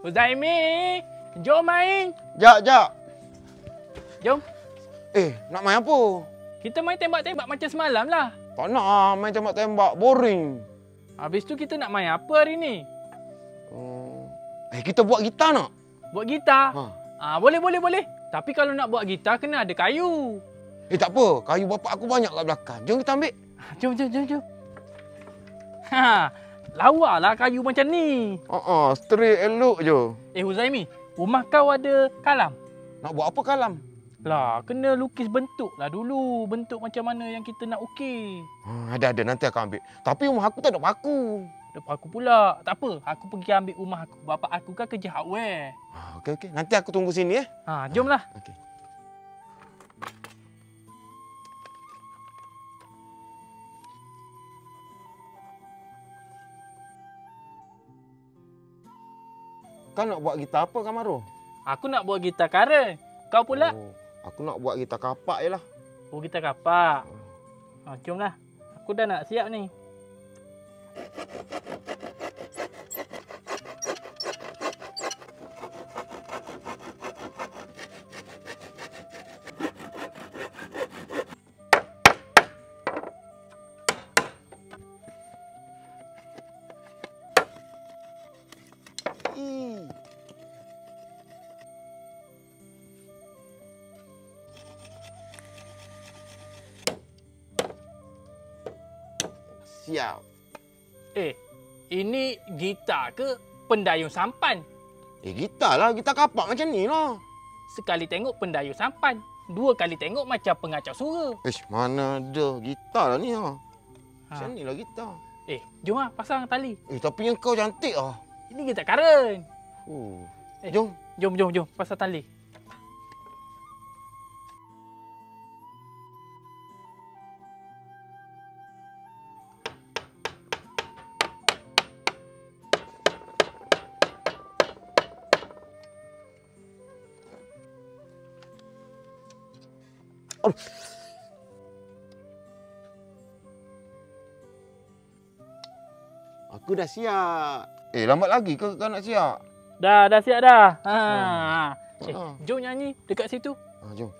Huzaimi, jom main. Jak. Jom. Nak main apa? Kita main tembak-tembak macam semalam lah. Tak nak main tembak-tembak. Boring. Habis tu kita nak main apa hari ni? Kita buat gitar nak? Buat gitar? Boleh. Tapi kalau nak buat gitar, kena ada kayu. Tak apa. Kayu bapak aku banyak kat belakang. Jom kita ambil. Jom. Lawa lah kayu macam ni. Straight elok je. Huzaimi, rumah kau ada kalam? Nak buat apa kalam? Lah, kena lukis bentuk lah dulu. Bentuk macam mana yang kita nak ukir. Ada. Nanti aku ambil. Tapi rumah aku tak ada paku. Ada paku pula. Tak apa, aku pergi ambil rumah aku. Bapak aku kan kerja hardware. Okey. Nanti aku tunggu sini ya. Jomlah. Okey. Kau nak buat gitar apa, Kamaru? Aku nak buat gitar karen. Kau pula? Aku nak buat gitar kapak je lah. Gitar kapak. Jomlah. Aku dah nak siap ni. Siap. Ini gitar ke pendayung sampan? Gitar lah. Gitar kapak macam ni lah. Sekali tengok pendayung sampan. Dua kali tengok macam pengacau suara. Mana ada. Gitar lah ni lah. Macam ni lah gitar. Jom lah pasang tali. Tapi yang kau cantik lah. Ini gitar karen. Jom. Jom. Pasang tali. Aku dah siap. Lambat lagi ke kau nak siap? Dah siap dah. Jom nyanyi dekat situ. Jom.